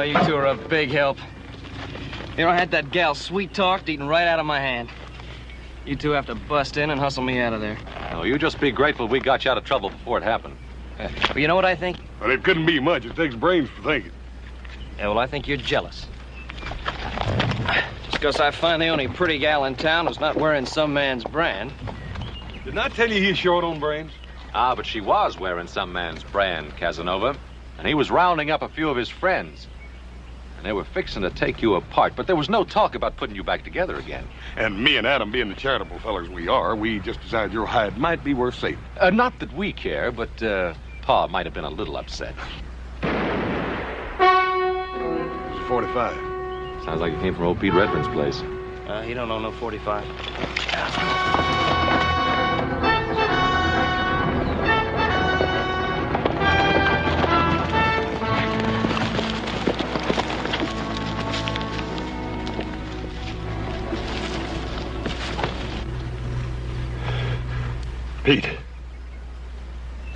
Oh, you two are a big help. You know, I had that gal sweet-talked, eating right out of my hand. You two have to bust in and hustle me out of there. No, you just be grateful we got you out of trouble before it happened. Well, you know what I think? Well, it couldn't be much. It takes brains for thinking. Yeah, well, I think you're jealous. Just because I find the only pretty gal in town who's not wearing some man's brand. Didn't I tell you he's short on brains? Ah, but she was wearing some man's brand, Casanova. And he was rounding up a few of his friends. And they were fixing to take you apart, but there was no talk about putting you back together again. And me and Adam, being the charitable fellers we are, we just decided your hide might be worth saving. Not that we care, but Pa might have been a little upset. It's 45. Sounds like it came from old Pete Redfern's place. He don't own no 45. Pete.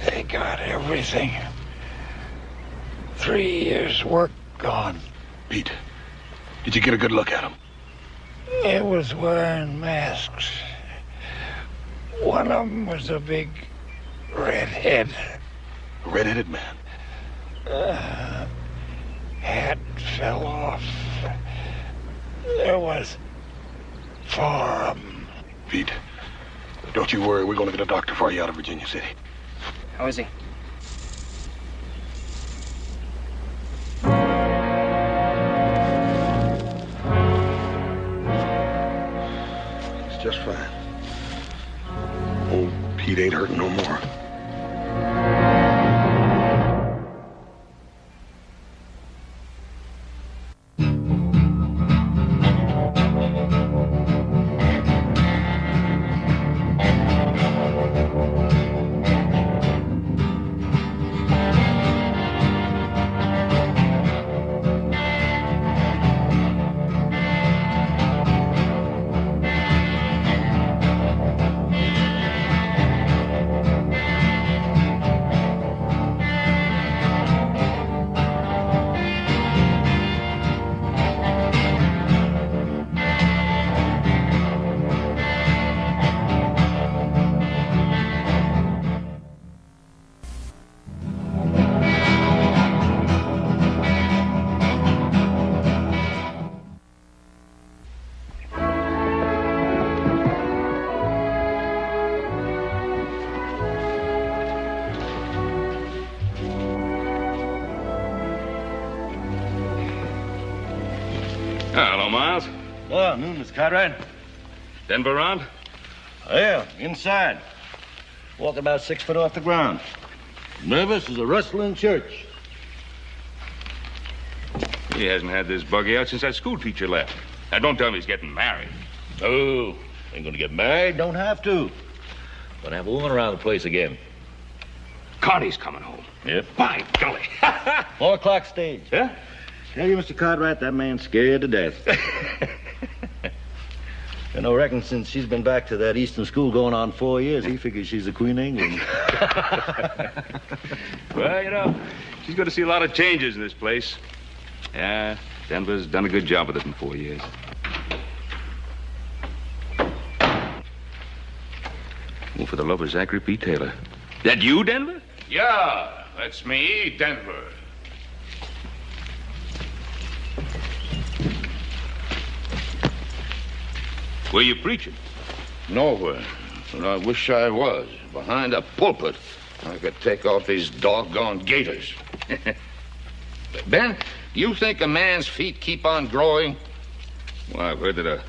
They got everything. 3 years' work gone. Pete, did you get a good look at him? It was wearing masks. One of them was a big redhead. A red-headed man. Hat fell off. There was 4 of them. Pete, don't you worry. We're going to get a doctor for you out of Virginia City. How is he? He's just fine. Old Pete ain't hurting no more. Hello, Miles. Oh, noon, Miss Cartwright. Denver around? Yeah, inside. Walking about 6 foot off the ground. Nervous as a rustling church. He hasn't had this buggy out since that school teacher left. Now, don't tell me he's getting married. Oh, ain't gonna get married, don't have to. Gonna have a woman around the place again. Connie's coming home. Yep. By golly. 4 o'clock stage. Yeah? Tell you, Mr. Cartwright, that man's scared to death. You know, reckon since she's been back to that Eastern school going on 4 years, he figures she's the Queen of England. Well, you know, she's going to see a lot of changes in this place. Yeah, Denver's done a good job with it in 4 years. Oh, for the love of Zachary P. Taylor. That you, Denver? Yeah, that's me, Denver. Where you preaching? Nowhere. But I wish I was. Behind a pulpit. I could take off these doggone gaiters. Ben, do you think a man's feet keep on growing? Well, I've heard that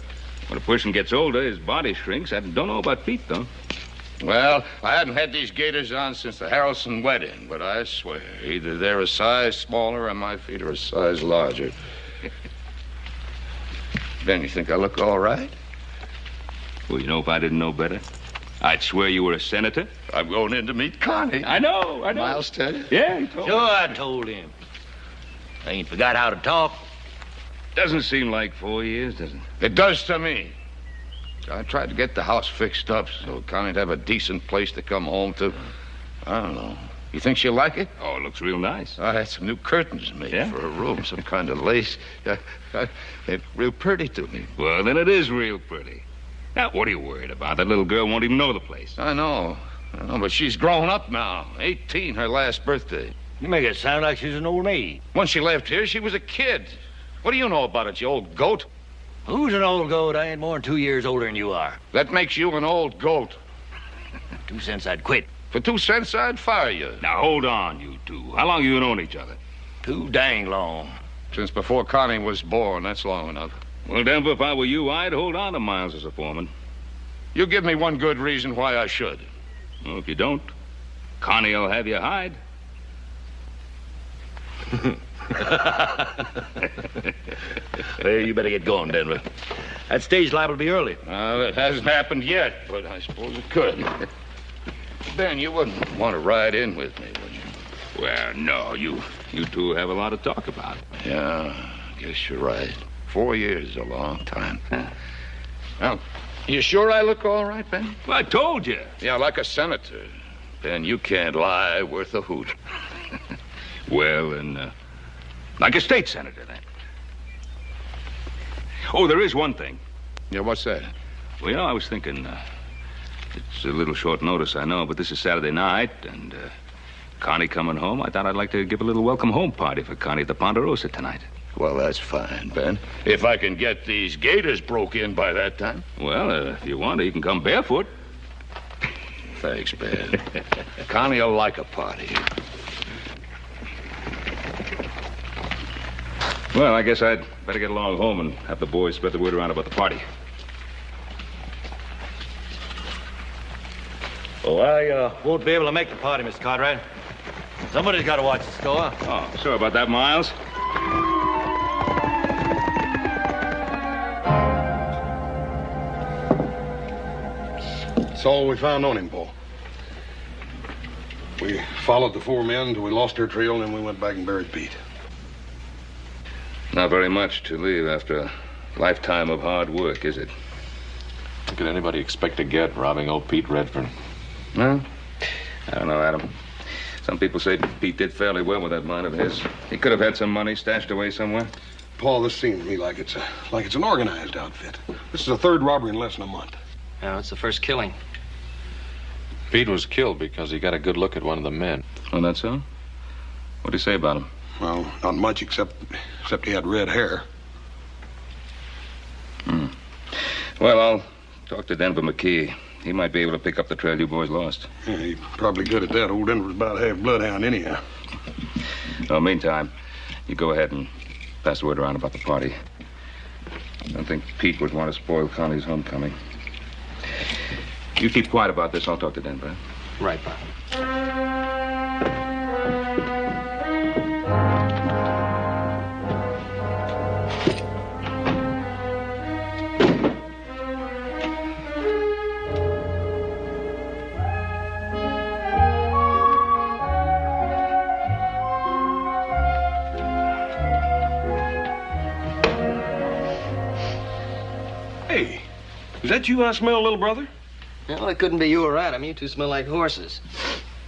when a person gets older, his body shrinks. I don't know about feet, though. Well, I hadn't had these gaiters on since the Harrelson wedding, but I swear, either they're a size smaller or my feet are a size larger. Ben, you think I look all right? Well, you know, if I didn't know better, I'd swear you were a senator. I'm going in to meet Connie. I know. Miles tell you? Yeah, he told me. Sure, I told him. I ain't forgot how to talk. Doesn't seem like 4 years, does it? It does to me. I tried to get the house fixed up so Connie'd have a decent place to come home to. I don't know. You think she'll like it? Oh, it looks real nice. I had some new curtains made for her room, some kind of lace. It's real pretty to me. Well, then it is real pretty. Now, what are you worried about? That little girl won't even know the place. I know, but she's grown up now. 18, her last birthday. You make it sound like she's an old maid. When she left here, she was a kid. What do you know about it, you old goat? Who's an old goat? I ain't more than 2 years older than you are. That makes you an old goat. 2 cents, I'd quit. For 2 cents, I'd fire you. Now, hold on, you two. How long you known each other? Too dang long. Since before Connie was born, that's long enough. Well, Denver, if I were you, I'd hold on to Miles as a foreman. You give me one good reason why I should. Well, if you don't, Connie'll have you hide. Well, you better get going, Denver. That stage liable to be early. It hasn't happened yet, but I suppose it could. Ben, you wouldn't want to ride in with me, would you? Well, no, you two have a lot to talk about. Yeah, I guess you're right. 4 years is a long time. Now, you sure I look all right, Ben? Well, I told you. Yeah, like a senator. Ben, you can't lie worth a hoot. Well, and like a state senator, then. Oh, there is one thing. Yeah, what's that? Well, you know, I was thinking, it's a little short notice, I know, but this is Saturday night, and Connie coming home. I thought I'd like to give a little welcome home party for Connie at the Ponderosa tonight. Well, that's fine, Ben. If I can get these gators broke in by that time. Well, if you want to, you can come barefoot. Thanks, Ben. Connie'll like a party. Well, I guess I'd better get along home and have the boys spread the word around about the party. Oh, I won't be able to make the party, Mr. Cartwright. Somebody's got to watch the store. Oh, sorry about that, Miles. That's all we found on him, Paul. We followed the 4 men till we lost their trail, and then we went back and buried Pete. Not very much to leave after a lifetime of hard work, is it? What could anybody expect to get robbing old Pete Redfern? No? I don't know, Adam. Some people say Pete did fairly well with that mine of his. He could have had some money stashed away somewhere. Paul, this seems to me like it's an organized outfit. This is the 3rd robbery in less than a month. No, it's the first killing. Pete was killed because he got a good look at one of the men. Oh, that's so? What'd he say about him? Well, not much except he had red hair. Well, I'll talk to Denver McKee. He might be able to pick up the trail you boys lost. Yeah, he's probably good at that. Old Denver's about half bloodhound anyhow. Well, meantime, you go ahead and pass the word around about the party. I don't think Pete would want to spoil Connie's homecoming. You keep quiet about this. I'll talk to Denver. Right, Bob. Hey, is that you I smell, little brother? Well, it couldn't be you or Adam. You two smell like horses.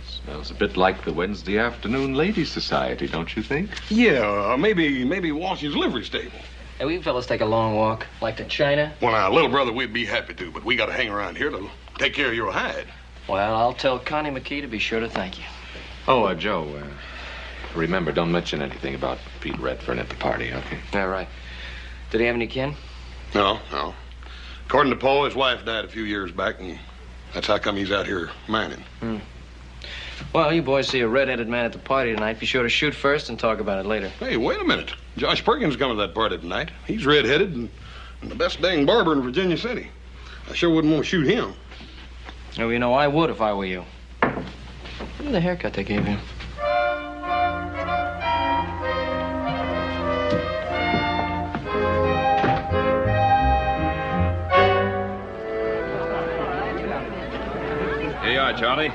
Smells a bit like the Wednesday afternoon ladies' society, don't you think? Yeah, maybe Washington's livery stable. Hey, we fellas take a long walk, like to China. Well, now, little brother, we'd be happy to, but we got to hang around here to take care of your hide. Well, I'll tell Connie McKee to be sure to thank you. Oh, Joe, remember, don't mention anything about Pete Redfern at the party, okay? Yeah, right. Did he have any kin? No. According to Paul, his wife died a few years back, and that's how come he's out here mining. Well, you boys see a red-headed man at the party tonight. Be sure to shoot first and talk about it later. Hey, wait a minute. Josh Perkins coming to that party tonight. He's red-headed and the best dang barber in Virginia City. I sure wouldn't want to shoot him. Oh, you know, I would if I were you. Look at the haircut they gave him. Here you are, Charlie.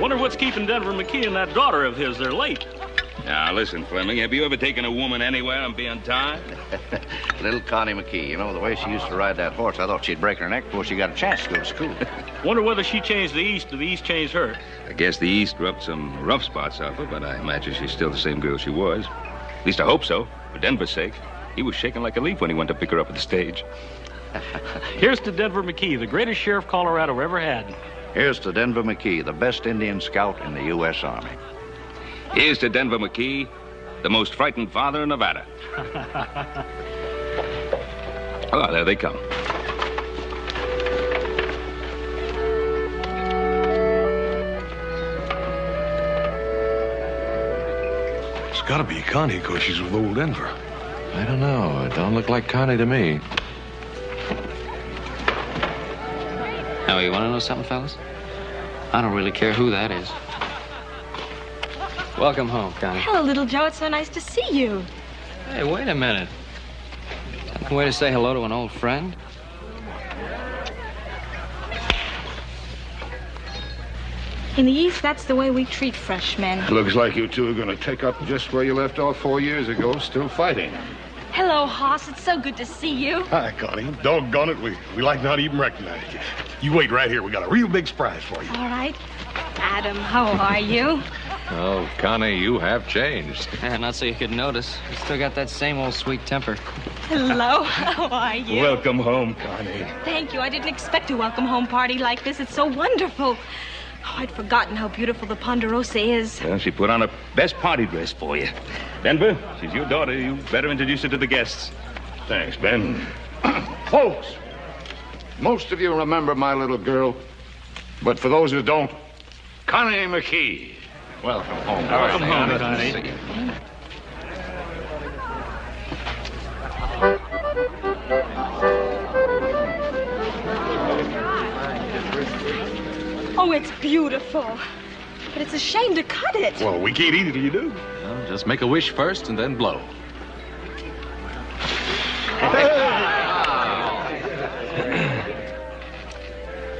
Wonder what's keeping Denver McKee and that daughter of his. They're late. Now, listen, Fleming, have you ever taken a woman anywhere and be untied? Little Connie McKee, you know, the way she used to ride that horse, I thought she'd break her neck before she got a chance to go to school. Wonder whether she changed the East or the East changed her. I guess the East rubbed some rough spots off her, but I imagine she's still the same girl she was. At least I hope so, for Denver's sake. He was shaking like a leaf when he went to pick her up at the stage. Here's to Denver McKee, the greatest sheriff Colorado ever had. Here's to Denver McKee, the best Indian scout in the U.S. Army. Here's to Denver McKee, the most frightened father in Nevada. Oh, there they come. It's gotta be Connie, because she's with old Denver. I don't know. It don't look like Connie to me. Now, you want to know something, fellas? I don't really care who that is. Welcome home, Connie. Hello, little Joe. It's so nice to see you. Hey, wait a minute. Way to say hello to an old friend? In the East, that's the way we treat freshmen. Looks like you two are going to take up just where you left off 4 years ago, still fighting. Hello, Hoss. It's so good to see you. Hi, Connie. Doggone it, we like not even recognize you. You wait right here. We got a real big surprise for you. All right. Adam, how are you? Oh, Connie, you have changed. Yeah, not so you could notice. You still got that same old sweet temper. Hello, how are you? Welcome home, Connie. Thank you. I didn't expect a welcome home party like this. It's so wonderful. Oh, I'd forgotten how beautiful the Ponderosa is. Well, she put on her best party dress for you. Denver, she's your daughter. You better introduce her to the guests. Thanks, Ben. Folks, most of you remember my little girl, but for those who don't, Connie McKee. Welcome home. Welcome home, Connie. Oh, it's beautiful. But it's a shame to cut it. Well, we can't eat it till you do. Well, just make a wish first and then blow.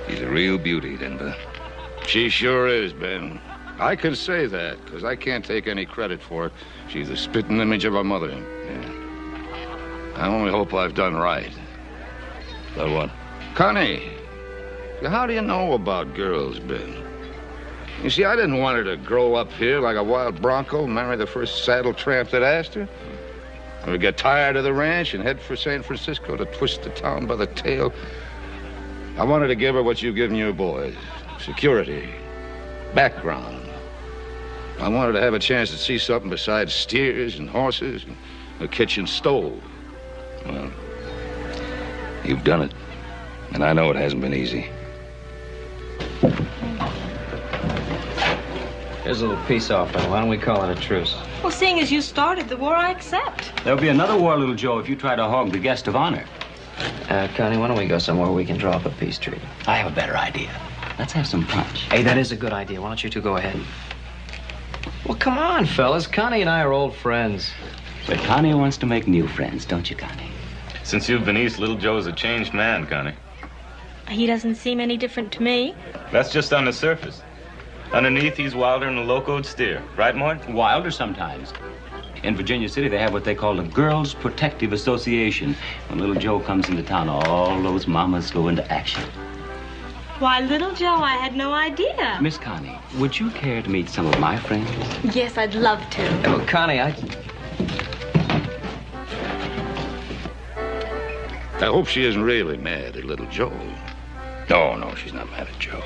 She's a real beauty, Denver. She sure is, Ben. I can say that, because I can't take any credit for it. She's the spitting image of her mother. Yeah. I only hope I've done right. About what? Connie, how do you know about girls, Ben? You see, I didn't want her to grow up here like a wild bronco, marry the first saddle tramp that asked her. Or get tired of the ranch and head for San Francisco to twist the town by the tail. I wanted to give her what you've given your boys. Security. Background. I wanted to have a chance to see something besides steers and horses and a kitchen stove. Well, you've done it. And I know it hasn't been easy. Here's a little peace offering. Why don't we call it a truce? Well, seeing as you started the war, I accept. There'll be another war, little Joe, if you try to hog the guest of honor. Connie, why don't we go somewhere we can draw up a peace treaty? I have a better idea. Let's have some punch. Hey, that is a good idea. Why don't you two go ahead? Well, come on, fellas. Connie and I are old friends. But Connie wants to make new friends, don't you, Connie? Since you've been east, little Joe's a changed man, Connie. He doesn't seem any different to me. That's just on the surface. Underneath, he's wilder than a locoed steer. Right, Mort? Wilder sometimes. In Virginia City, they have what they call the Girls Protective Association. When little Joe comes into town, all those mamas go into action. Why, little Joe, I had no idea. Miss Connie, would you care to meet some of my friends? Yes, I'd love to. Oh, Connie, I hope she isn't really mad at little Joe. No, she's not mad at Joe.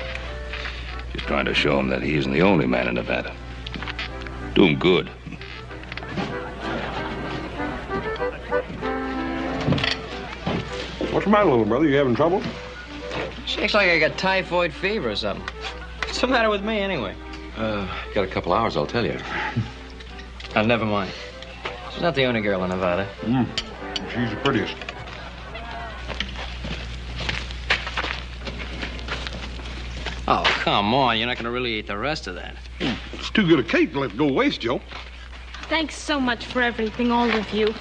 She's trying to show him that he isn't the only man in Nevada. Do him good. What's the matter, little brother? You having trouble? shakes like I got typhoid fever or something. What's the matter with me, anyway? Got a couple hours, I'll tell you. Never mind. She's not the only girl in Nevada. She's the prettiest. Oh, come on. You're not going to really eat the rest of that. It's too good a cake to let go waste, Joe. Thanks so much for everything, all of you.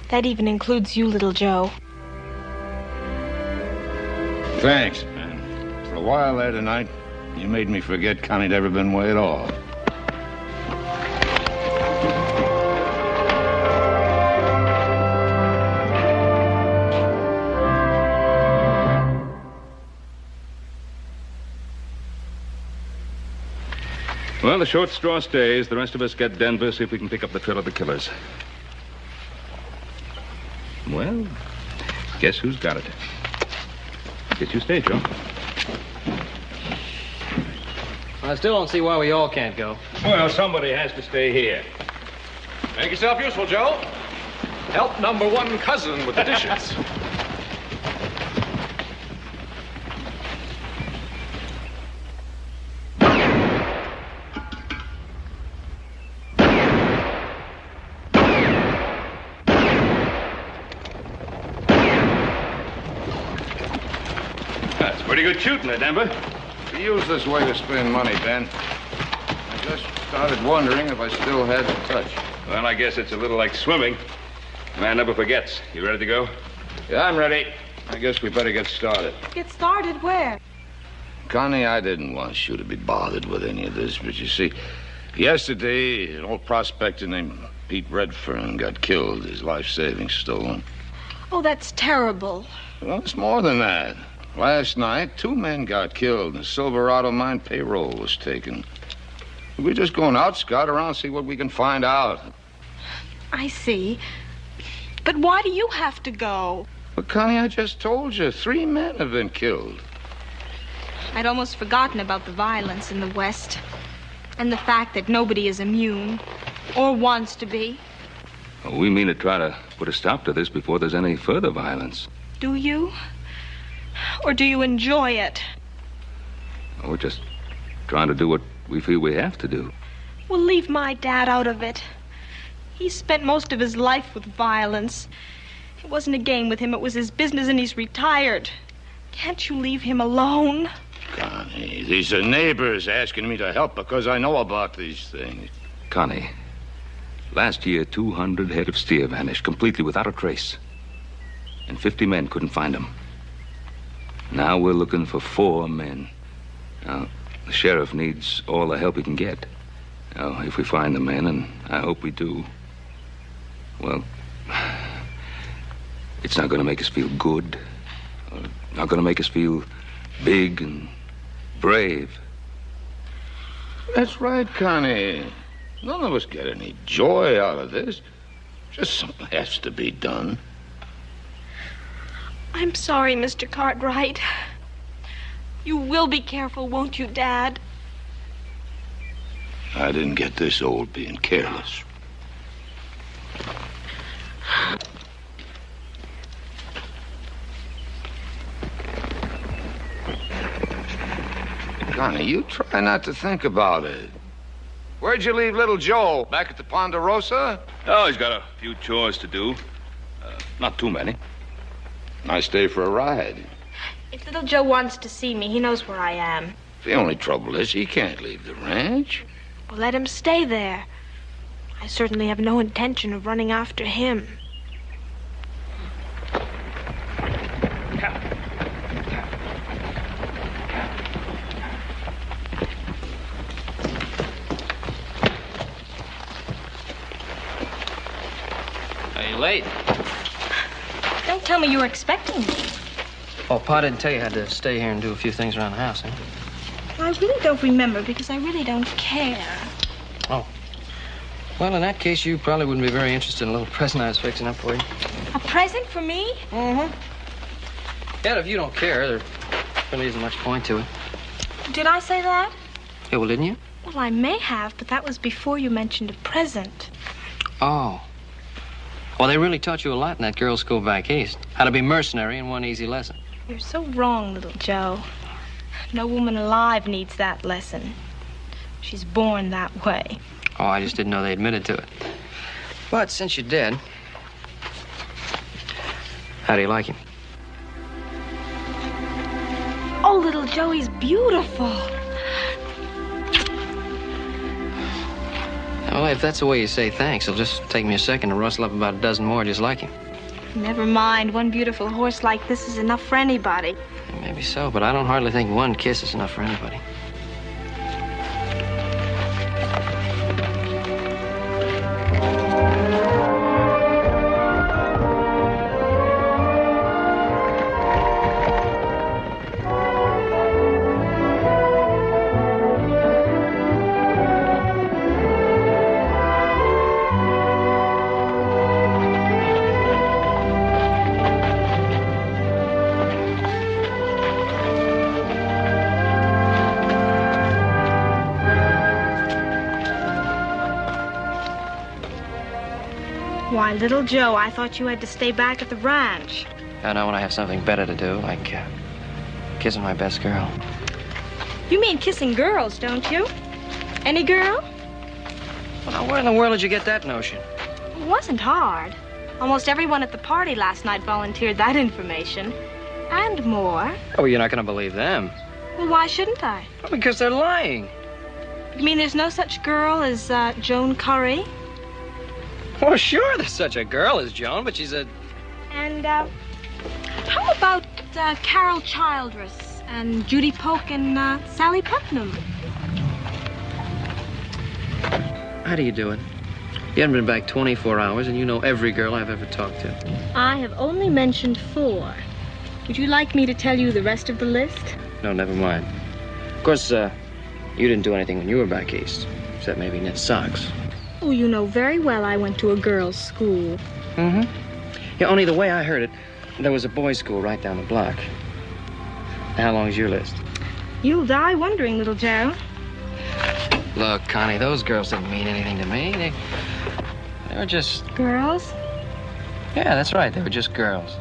That even includes you, little Joe. Thanks, man. For a while there tonight, you made me forget Connie'd ever been way at all. Well, the short straw stays. The rest of us get Denver, see if we can pick up the trail of the killers. Well, guess who's got it? Guess you stay, Joe. I still don't see why we all can't go. Well, somebody has to stay here. Make yourself useful, Joe. Help number one cousin with the dishes. That's pretty good shooting there, Denver. We use this way to spend money, Ben. I just started wondering if I still had the touch. Well, I guess it's a little like swimming. A man never forgets. You ready to go? Yeah, I'm ready. I guess we better get started. Get started where? Connie, I didn't want you to be bothered with any of this, but you see, yesterday, an old prospector named Pete Redfern got killed, his life savings stolen. Oh, that's terrible. Well, it's more than that. Last night, 2 men got killed, and the Silverado mine payroll was taken. We're just going out, scout around, see what we can find out. I see. But why do you have to go? Well, Connie, I just told you, 3 men have been killed. I'd almost forgotten about the violence in the West and the fact that nobody is immune or wants to be. Well, we mean to try to put a stop to this before there's any further violence. Do you? Or do you enjoy it? We're just trying to do what we feel we have to do. Well, leave my dad out of it. He spent most of his life with violence. It wasn't a game with him. It was his business, and he's retired. Can't you leave him alone? Connie, these are neighbors asking me to help because I know about these things. Connie, last year 200 head of steer vanished completely without a trace. And 50 men couldn't find them. Now we're looking for 4 men. Now, the sheriff needs all the help he can get. Now, if we find the men, and I hope we do, well, it's not going to make us feel good. Not going to make us feel big and brave. That's right, Connie. None of us get any joy out of this. Just something has to be done. I'm sorry, Mr. Cartwright. You will be careful, won't you, Dad? I didn't get this old being careless. Connie, you try not to think about it. Where'd you leave little Joe? Back at the Ponderosa? Oh, he's got a few chores to do. Not too many. Nice day for a ride. If little Joe wants to see me, he knows where I am. The only trouble is he can't leave the ranch. Well, let him stay there. I certainly have no intention of running after him. Are you late? Don't tell me you were expecting me. Oh, Pa didn't tell you I had to stay here and do a few things around the house, huh? I really don't remember because I really don't care. Oh. Well, in that case, you probably wouldn't be very interested in a little present I was fixing up for you. A present for me? Mm-hmm. Yet, if you don't care, there really isn't much point to it. Did I say that? Yeah, well, didn't you? Well, I may have, but that was before you mentioned a present. Oh. Well, they really taught you a lot in that girls' school back east. How to be mercenary in one easy lesson. You're so wrong, little Joe. No woman alive needs that lesson. She's born that way. Oh, I just didn't know they admitted to it. But since you did, how do you like him? Oh, little Joe, he's beautiful. Well, if that's the way you say thanks, it'll just take me a second to rustle up about a dozen more just like him. Never mind. One beautiful horse like this is enough for anybody. Maybe so, but I don't hardly think one kiss is enough for anybody. Why, little Joe, I thought you had to stay back at the ranch. I know when I have something better to do, like kissing my best girl. You mean kissing girls, don't you? Any girl? Well, now, where in the world did you get that notion? It wasn't hard. Almost everyone at the party last night volunteered that information. And more. Oh, you're not going to believe them. Well, why shouldn't I? Well, because they're lying. You mean there's no such girl as Joan Curry? Well, sure, there's such a girl as Joan, but she's a... And, how about Carol Childress and Judy Polk and Sally Putnam? How do you do it? You haven't been back 24 hours, and you know every girl I've ever talked to. I have only mentioned 4. Would you like me to tell you the rest of the list? No, never mind. Of course, you didn't do anything when you were back east, except maybe knit socks. Oh, you know very well I went to a girls' school. Mm-hmm. Yeah, only the way I heard it, there was a boys' school right down the block. How long is your list? You'll die wondering, little Joe. Look, Connie, those girls didn't mean anything to me. They were just... Girls? Yeah, that's right. They were just girls.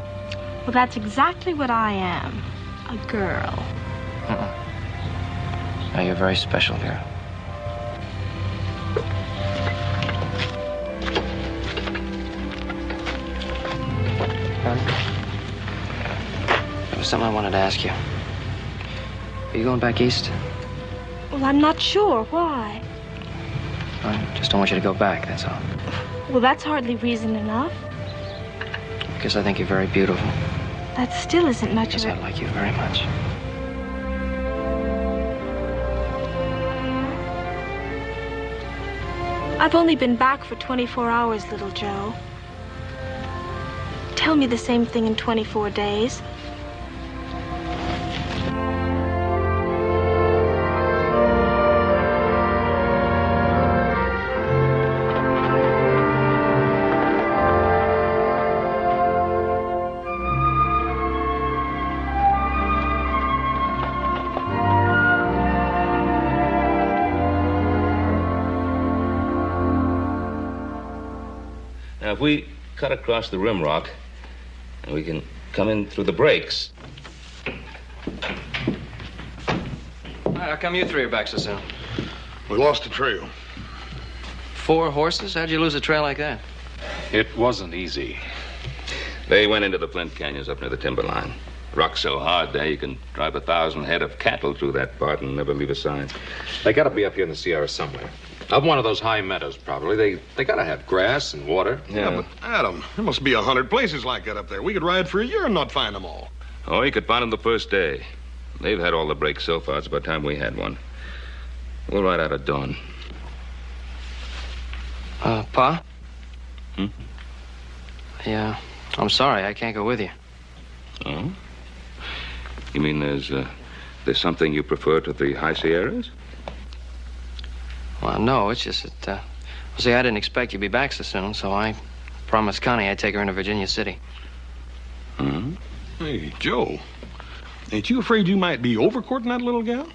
Well, that's exactly what I am. A girl. No, you're a very special girl. There was something I wanted to ask you. Are you going back east? Well, I'm not sure. Why? I just don't want you to go back, that's all. Well, that's hardly reason enough. Because I think you're very beautiful. That still isn't much of it. I like you very much. I've only been back for 24 hours, little Joe. Tell me the same thing in 24 days. Now, if we cut across the rim rock, and we can come in through the breaks. How come you 3 are back so soon? We lost the trail. 4 horses? How'd you lose a trail like that? It wasn't easy. They went into the Flint Canyons up near the timberline. Rock's so hard there, you can drive 1,000 head of cattle through that part and never leave a sign. They gotta be up here in the Sierra somewhere. Up one of those high meadows, probably. They gotta have grass and water. Yeah, but Adam, there must be 100 places like that up there. We could ride for a year and not find them all. Oh, you could find them the first day. They've had all the breaks so far. It's about time we had one. We'll ride out at dawn. Pa? Hmm? Yeah, I'm sorry. I can't go with you. Oh? You mean there's something you prefer to the high Sierras? Well, no, it's just that, well, see, I didn't expect you'd be back so soon, so I promised Connie I'd take her into Virginia City. Hmm? Hey, Joe, ain't you afraid you might be overcourting that little gal?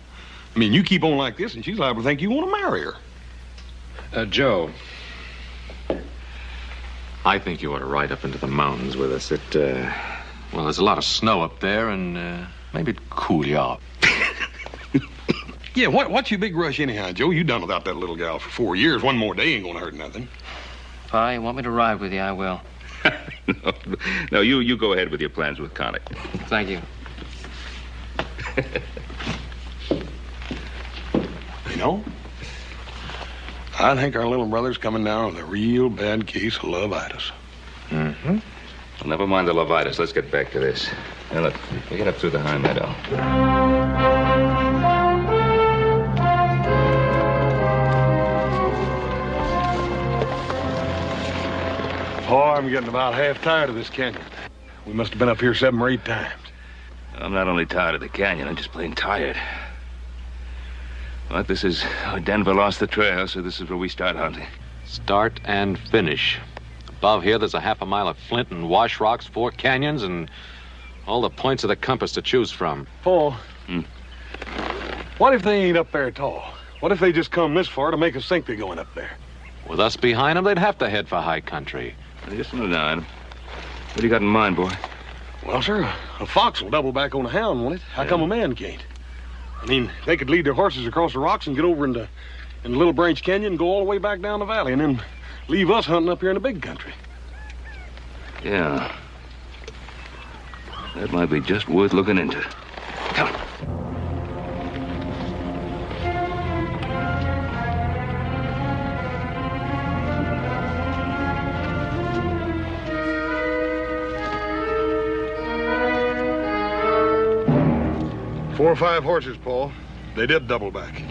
I mean, you keep on like this, and she's liable to think you want to marry her. Joe, I think you ought to ride up into the mountains with us. Well, there's a lot of snow up there, and maybe it'd cool you off. Yeah, what's your big rush anyhow, Joe? You done without that little gal for 4 years. One more day ain't gonna hurt nothing. Pa, you want me to ride with you, I will. No, you go ahead with your plans with Connie. Thank you. You know, I think our little brother's coming down with a real bad case of love-itis. Mm-hmm. Well, never mind the love-itis. Let's get back to this. Now, look, we get up through the high meadow. Oh, I'm getting about half tired of this canyon. We must have been up here 7 or 8 times. I'm not only tired of the canyon, I'm just plain tired. But this is where Denver lost the trail, so this is where we start hunting. Start and finish. Above here, there's a half a mile of flint and wash rocks, 4 canyons, and all the points of the compass to choose from. Paul, what if they ain't up there at all? What if they just come this far to make us think they're going up there? With us behind them, they'd have to head for high country. Just a minute now, Adam. What do you got in mind, boy? Well, sir, a fox will double back on a hound, won't it? How come a man can't? I mean, they could lead their horses across the rocks and get over into Little Branch Canyon and go all the way back down the valley and then leave us hunting up here in the big country. Yeah. That might be just worth looking into. Come on. Four or five horses, Paul. They did double back.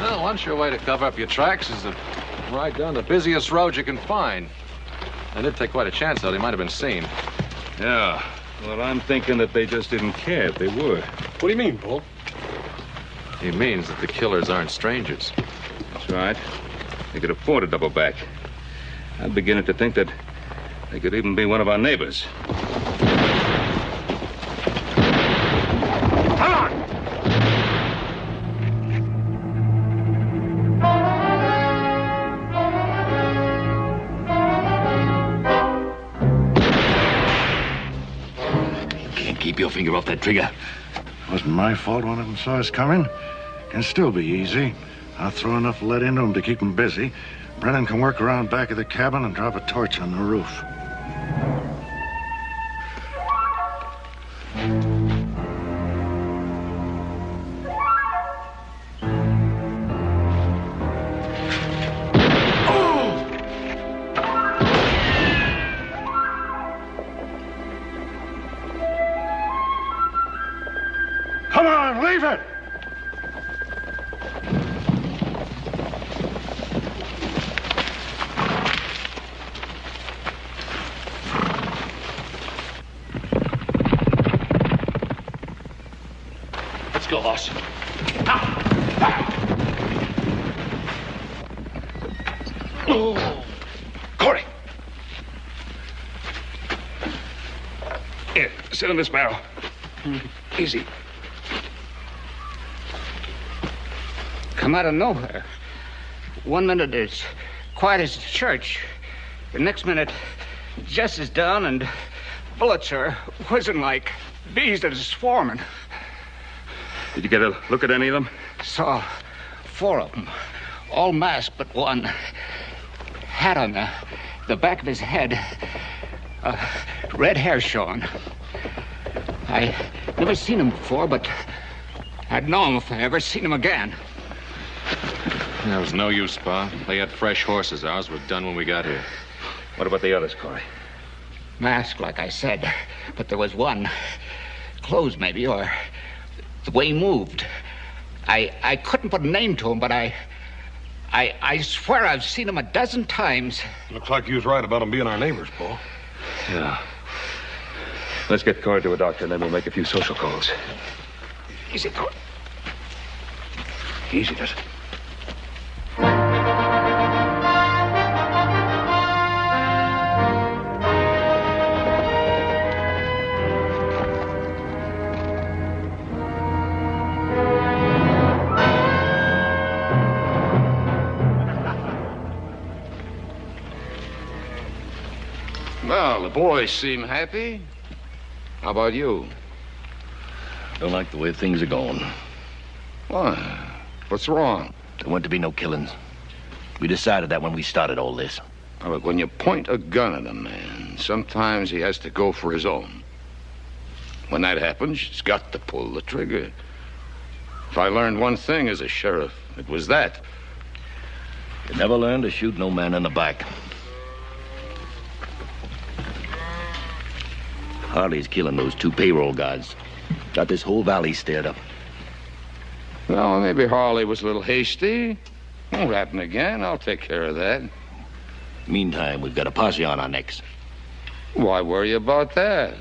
Well, one sure way to cover up your tracks is to ride down the busiest road you can find. They did take quite a chance, though. They might have been seen. Yeah. Well, I'm thinking that they just didn't care if they were. What do you mean, Paul? He means that the killers aren't strangers. That's right. They could afford to double back. I'm beginning to think that they could even be one of our neighbors. Come on! You can't keep your finger off that trigger. Wasn't my fault one of them saw us coming. Can still be easy. I'll throw enough lead into them to keep them busy. Brennan can work around back of the cabin and drop a torch on the roof. Come on, leave it! Let's go, boss. Oh. Corey! Here, sit on this barrel. Easy. Come out of nowhere. 1 minute it's quiet as a church. The next minute, just as down and bullets are whizzing like bees that are swarming. Did you get a look at any of them? Saw 4 of them, all masked but one. Hat on the back of his head, red hair showing. I never seen him before, but I'd know him if I ever seen him again. There was no use, Pa. They had fresh horses. Ours were done when we got here. What about the others, Corey? Masked, like I said, but there was one. Clothes, maybe, or the way he moved. I couldn't put a name to him, but I swear I've seen him a dozen times. Looks like you was right about them being our neighbors, Paul. Yeah. Let's get Corey to a doctor, and then we'll make a few social calls. Easy, Corey. Easy, does it? Well, the boys seem happy. How about you? Don't like the way things are going. Why? What's wrong? There weren't to be no killings. We decided that when we started all this. Oh, look, when you point a gun at a man, sometimes he has to go for his own. When that happens, he's got to pull the trigger. If I learned one thing as a sheriff, it was that. You never learn to shoot no man in the back. Harley's killing those 2 payroll guards. Got this whole valley stirred up. Well, maybe Harley was a little hasty. Won't happen again. I'll take care of that. Meantime, we've got a posse on our necks. Why worry about that?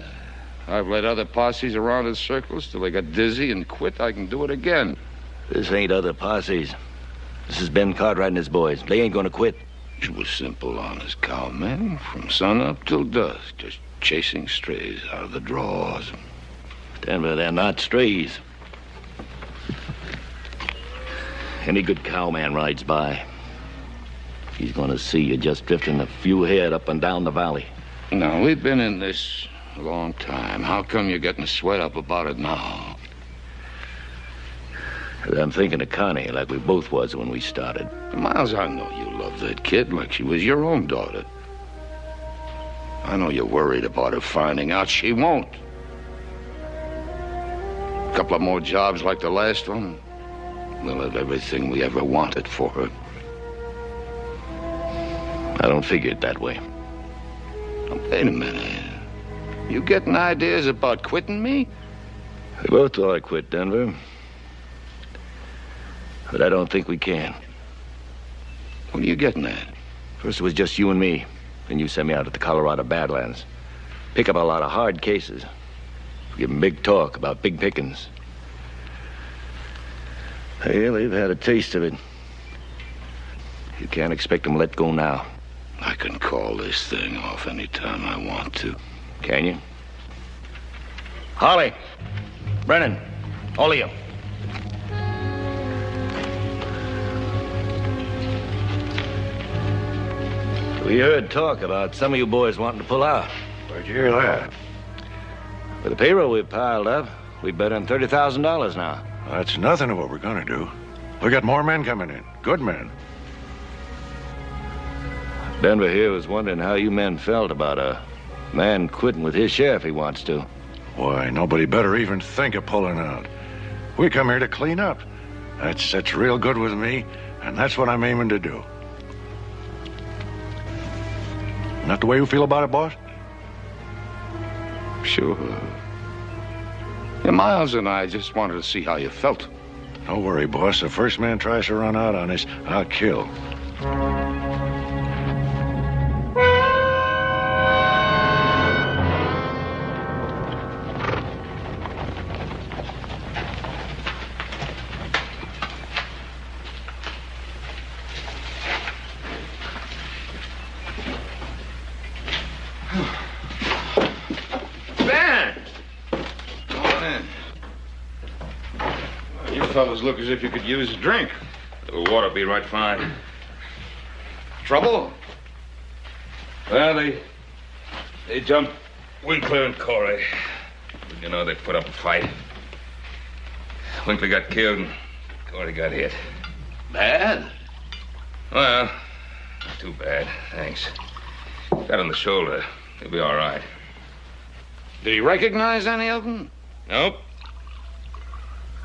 I've led other posses around in circles till they got dizzy and quit. I can do it again. This ain't other posses. This is Ben Cartwright and his boys. They ain't gonna quit. It was simple, honest cowman, from sunup till dusk, just chasing strays out of the draws. Denver, they're not strays. Any good cowman rides by, he's gonna see you just drifting a few head up and down the valley. Now, we've been in this a long time. How come you're getting sweat up about it now? I'm thinking of Connie like we both was when we started. Miles, I know you love that kid like she was your own daughter. I know you're worried about her finding out. She won't. A couple of more jobs like the last one, we'll have everything we ever wanted for her. I don't figure it that way. Now, wait a minute. You getting ideas about quitting me? We both thought I quit, Denver. But I don't think we can. What are you getting at? First it was just you and me. Then you sent me out to the Colorado Badlands. Pick up a lot of hard cases. Give them big talk about big pickings. Well, they've had a taste of it. You can't expect them to let go now. I can call this thing off any time I want to. Can you? Holly, Brennan, all of you. We heard talk about some of you boys wanting to pull out. Where'd you hear that? With the payroll we've piled up, we've bet on $30,000 now. That's nothing of what we're gonna do. We got more men coming in. Good men. Denver here was wondering how you men felt about a man quitting with his share if he wants to. Why, nobody better even think of pulling out. We come here to clean up. That's real good with me, and that's what I'm aiming to do. Not the way you feel about it, boss? Sure. Yeah, Miles and I just wanted to see how you felt. Don't worry, boss. The first man tries to run out on us, I'll kill. Fellas look as if you could use a drink. The water be right fine. Trouble? Well, they jumped Winkler and Corey. You know, they put up a fight. Winkler got killed and Corey got hit. Bad? Well, not too bad, thanks. Got on the shoulder. He'll be all right. Did he recognize any of them? Nope.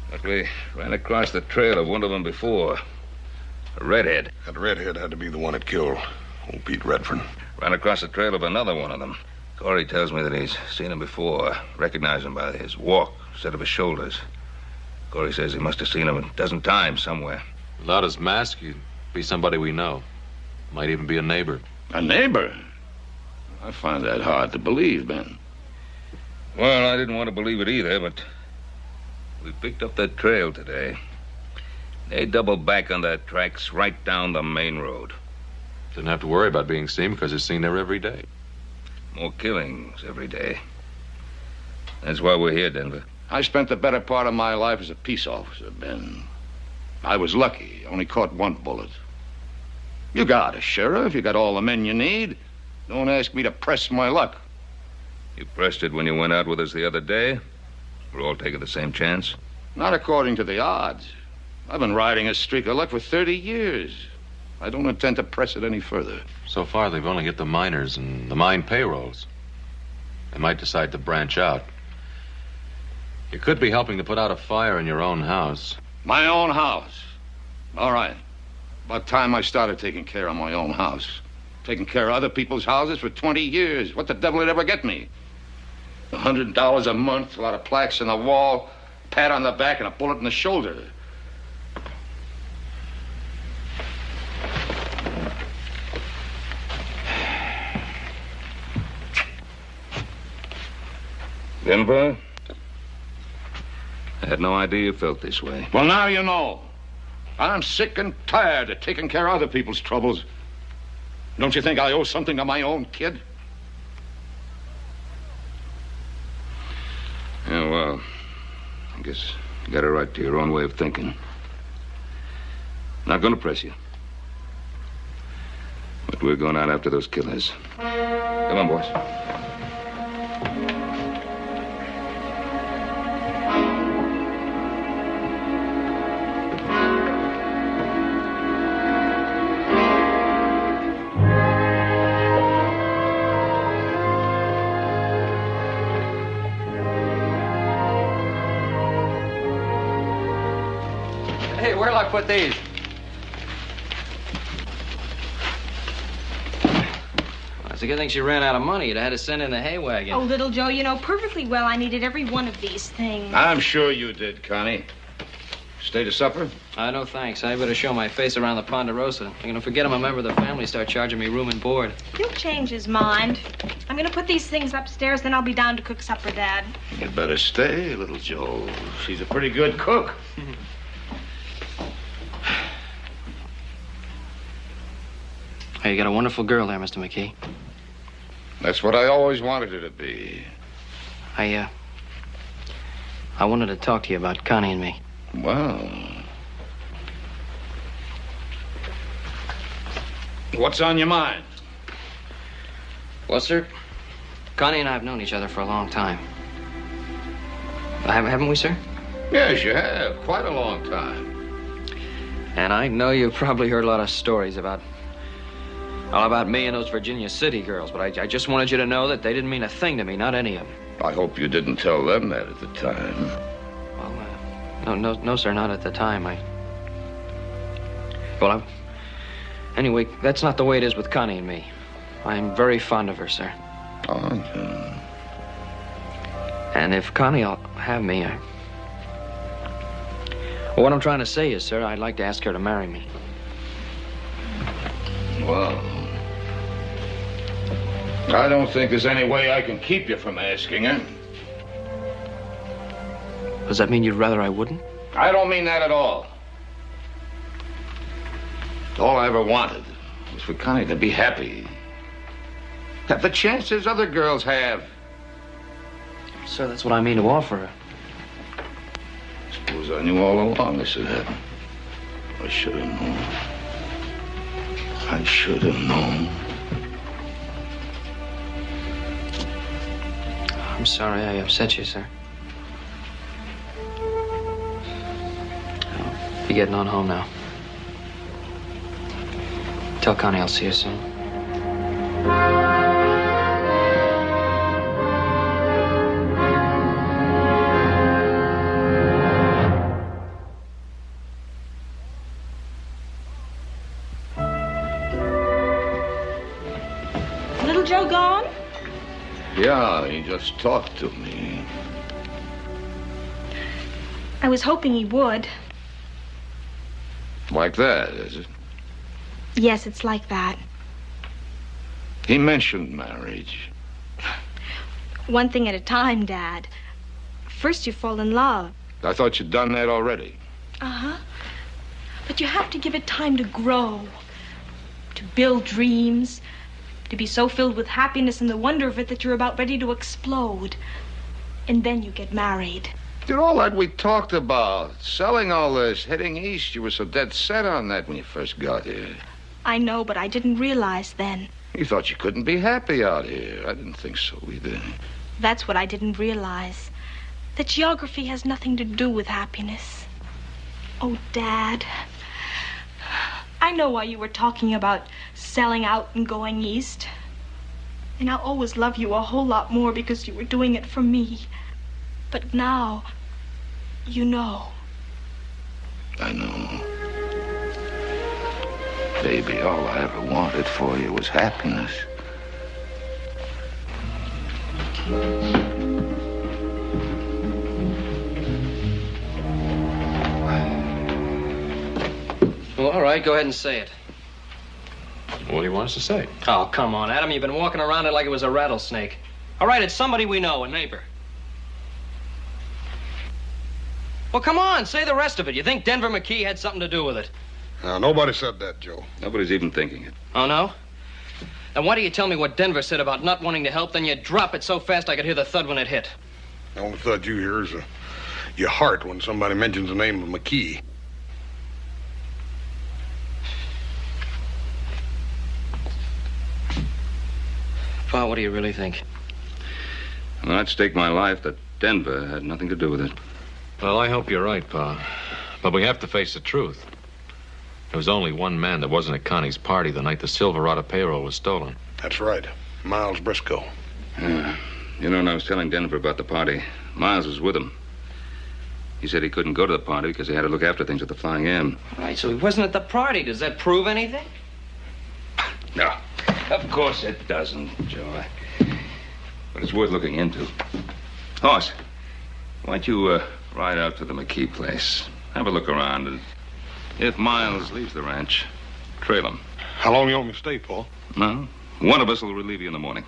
But we ran across the trail of one of them before. A redhead. That redhead had to be the one that killed old Pete Redfern. Ran across the trail of another one of them. Corey tells me that he's seen him before. Recognized him by his walk, set of his shoulders. Corey says he must have seen him a dozen times somewhere. Without his mask, he'd be somebody we know. Might even be a neighbor. A neighbor? I find that hard to believe, Ben. Well, I didn't want to believe it either, but we picked up that trail today. They doubled back on their tracks right down the main road. Didn't have to worry about being seen because it's seen there every day. More killings every day. That's why we're here, Denver. I spent the better part of my life as a peace officer, Ben. I was lucky. Only caught one bullet. You got a sheriff. You got all the men you need. Don't ask me to press my luck. You pressed it when you went out with us the other day? We're all taking the same chance? Not according to the odds. I've been riding a streak of luck for 30 years. I don't intend to press it any further. So far, they've only hit the miners and the mine payrolls. They might decide to branch out. You could be helping to put out a fire in your own house. My own house? All right. About time I started taking care of my own house. Taking care of other people's houses for 20 years. What the devil would ever get me? $100 a month, a lot of plaques on the wall, a pat on the back, and a bullet in the shoulder. Denver? I had no idea you felt this way. Well, now you know. I'm sick and tired of taking care of other people's troubles. Don't you think I owe something to my own kid? Yeah, well, I guess you got a right to your own way of thinking. Not gonna press you. But we're going out after those killers. Come on, boys. Hey, where'll I put these? It's a good thing she ran out of money. You'd have had to send in the hay wagon. Oh, little Joe, you know perfectly well I needed every one of these things. I'm sure you did, Connie. Stay to supper? No thanks. I better show my face around the Ponderosa. I'm gonna forget I'm a member of the family, start charging me room and board. He'll change his mind. I'm gonna put these things upstairs, then I'll be down to cook supper, Dad. You'd better stay, little Joe. She's a pretty good cook. Hey, you got a wonderful girl there, Mr. McKee. That's what I always wanted her to be. I wanted to talk to you about Connie and me. Well. What's on your mind? Well, sir, Connie and I have known each other for a long time. Haven't we, sir? Yes, you have. Quite a long time. And I know you've probably heard a lot of stories about me and those Virginia City girls, but I just wanted you to know that they didn't mean a thing to me, not any of them. I hope you didn't tell them that at the time. Well, no, sir, not at the time. Anyway, that's not the way it is with Connie and me. I'm very fond of her, sir. Oh, yeah. And if Connie'll have me, well, what I'm trying to say is, sir, I'd like to ask her to marry me. Well, I don't think there's any way I can keep you from asking her. Does that mean you'd rather I wouldn't? I don't mean that at all. All I ever wanted was for Connie to be happy. Have the chances other girls have. Sir, that's what I mean to offer her. Suppose I knew all along this would happen. I should have known. I should have known. I'm sorry I upset you, sir. I'll be getting on home now. Tell Connie I'll see you soon. Little Joe gone? Yeah, he just talked to me. I was hoping he would. Like that, is it? Yes, it's like that. He mentioned marriage. One thing at a time, Dad. First you fall in love. I thought you'd done that already. Uh-huh. But you have to give it time to grow, to build dreams, to be so filled with happiness and the wonder of it that you're about ready to explode. And then you get married. Did all that we talked about, selling all this, heading east, you were so dead set on that when you first got here. I know, but I didn't realize then. You thought you couldn't be happy out here. I didn't think so either. That's what I didn't realize. That geography has nothing to do with happiness. Oh, Dad. I know why you were talking about selling out and going east. And I'll always love you a whole lot more because you were doing it for me. But now, you know. I know. Baby, all I ever wanted for you was happiness. Well, all right, go ahead and say it. What do you want us to say? Oh, come on, Adam. You've been walking around it like it was a rattlesnake. All right, it's somebody we know, a neighbor. Well, come on, say the rest of it. You think Denver McKee had something to do with it? Now, nobody said that, Joe. Nobody's even thinking it. Oh, no? Then why do you tell me what Denver said about not wanting to help, then you drop it so fast I could hear the thud when it hit? The only thud you hear is your heart when somebody mentions the name of McKee. Pa, what do you really think? Well, I'd stake my life that Denver had nothing to do with it. Well, I hope you're right, Pa. But we have to face the truth. There was only one man that wasn't at Connie's party the night the Silverado payroll was stolen. That's right. Miles Briscoe. You know, when I was telling Denver about the party, Miles was with him. He said he couldn't go to the party because he had to look after things at the Flying M. Right, so he wasn't at the party. Does that prove anything? No, of course it doesn't, Joe. But it's worth looking into. Hoss, why don't you ride out to the McKee place? Have a look around, and if Miles leaves the ranch, trail him. How long you want me to stay, Paul? Well, one of us will relieve you in the morning.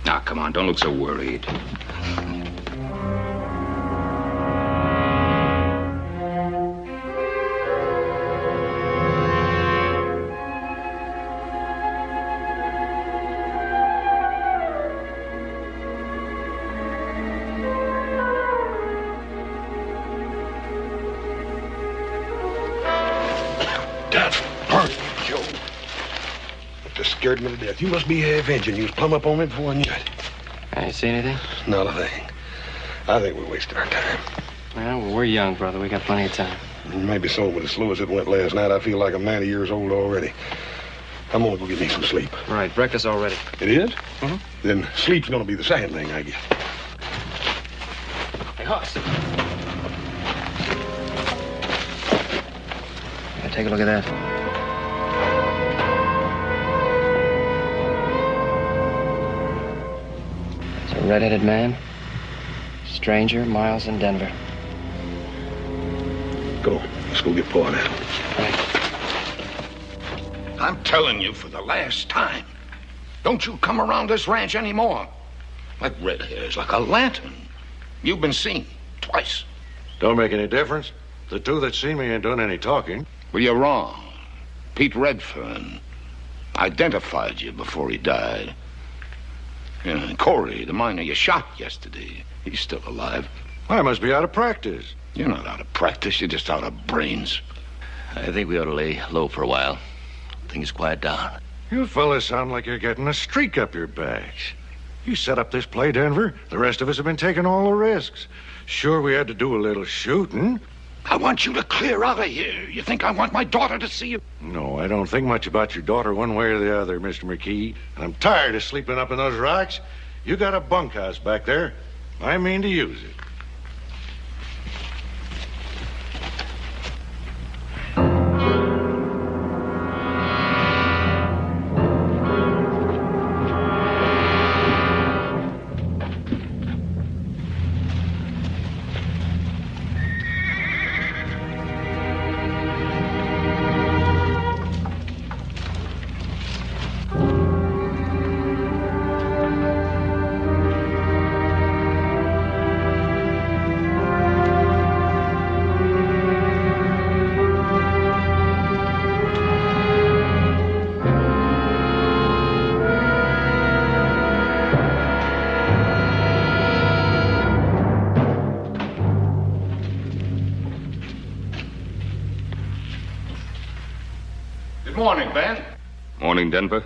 Now, come on, don't look so worried. Scared me to death. You must be avenging. You was plumb up on me before I knew it. I ain't see anything? Not a thing. I think we wasted our time. Well, we're young, brother. We got plenty of time. Maybe so, but as slow as it went last night, I feel like I'm 90 years old already. I'm gonna go get me some sleep. Right, breakfast already. It is? Mm-hmm. Then sleep's gonna be the second thing, I guess. Hey, Hoss. Yeah, take a look at that. A red-headed man, stranger, Miles in Denver. Go. Let's go get Paul now. I'm telling you for the last time. Don't you come around this ranch anymore. That red hair's like a lantern. You've been seen twice. Don't make any difference. The two that seen me ain't doing any talking. Well, you're wrong. Pete Redfern identified you before he died. Yeah, and Corey, the miner you shot yesterday, he's still alive. I must be out of practice. You're not out of practice. You're just out of brains. I think we ought to lay low for a while. Things quiet down. You fellas sound like you're getting a streak up your backs. You set up this play, Denver. The rest of us have been taking all the risks. Sure, we had to do a little shooting. I want you to clear out of here. You think I want my daughter to see you? No, I don't think much about your daughter one way or the other, Mr. McKee. And I'm tired of sleeping up in those rocks. You got a bunkhouse back there. I mean to use it. Good morning, Ben. Morning, Denver.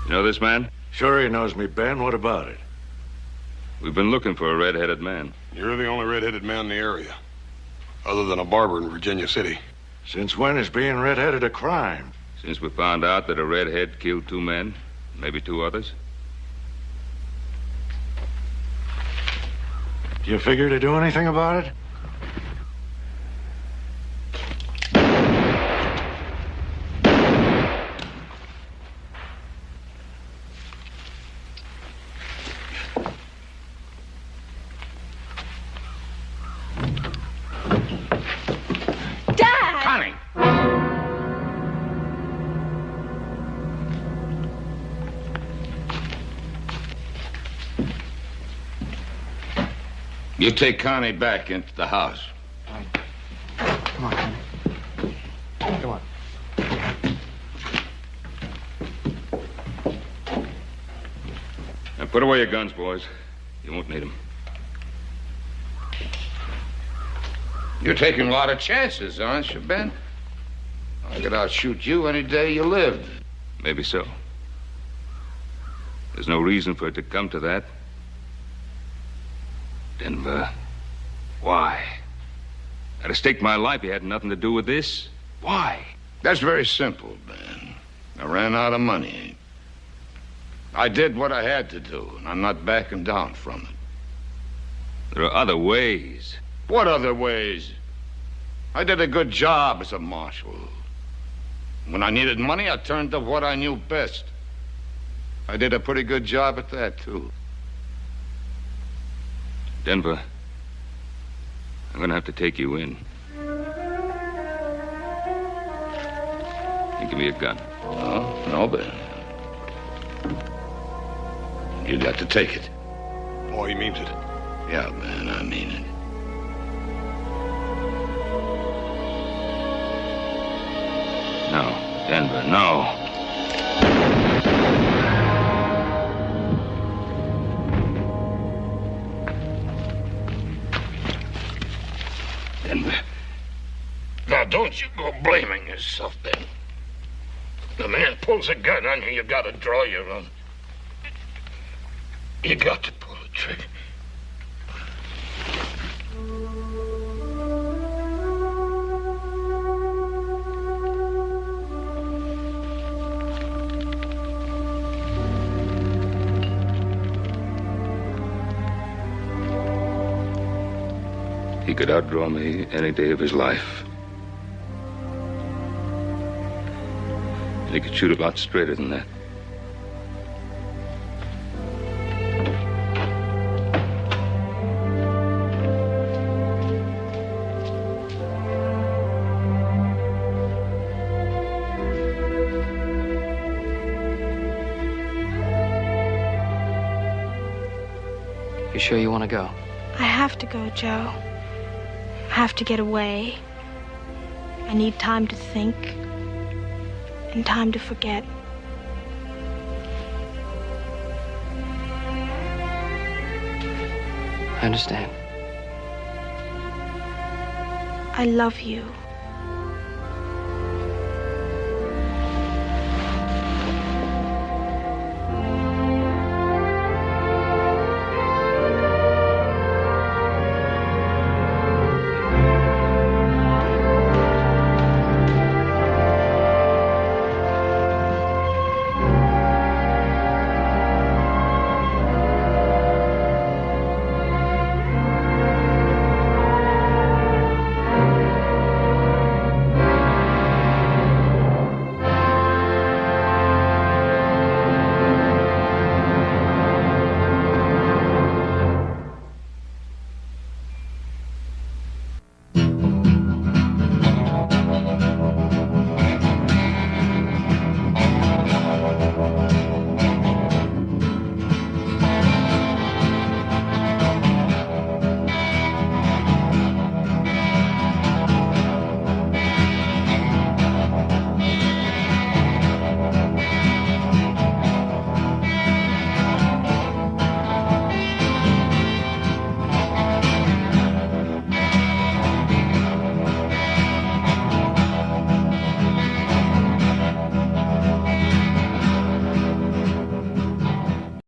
You know this man? Sure he knows me, Ben. What about it? We've been looking for a red-headed man. You're the only red-headed man in the area, other than a barber in Virginia City. Since when is being red-headed a crime? Since we found out that a redhead killed 2 men, maybe 2 others. Do you figure to do anything about it? You take Connie back into the house. All right. Come on, Connie. Come on. Now put away your guns, boys. You won't need them. You're taking a lot of chances, aren't you, Ben? I could outshoot you any day you live. Maybe so. There's no reason for it to come to that. Denver, why? I'd have staked my life. You had nothing to do with this. Why? That's very simple, Ben. I ran out of money. I did what I had to do, and I'm not backing down from it. There are other ways. What other ways? I did a good job as a marshal. When I needed money, I turned to what I knew best. I did a pretty good job at that, too. Denver, I'm gonna have to take you in. You give me a gun. Oh, no, Ben. You got to take it. Oh, he means it. Yeah, Ben, I mean it. No, Denver, no. Denver. Now, don't you go blaming yourself, Ben. The man pulls a gun on you, you gotta draw your own. You got to pull the trigger. He could outdraw me any day of his life. And he could shoot a lot straighter than that. You sure you want to go? I have to go, Joe. I have to get away. I need time to think and time to forget. I understand. I love you.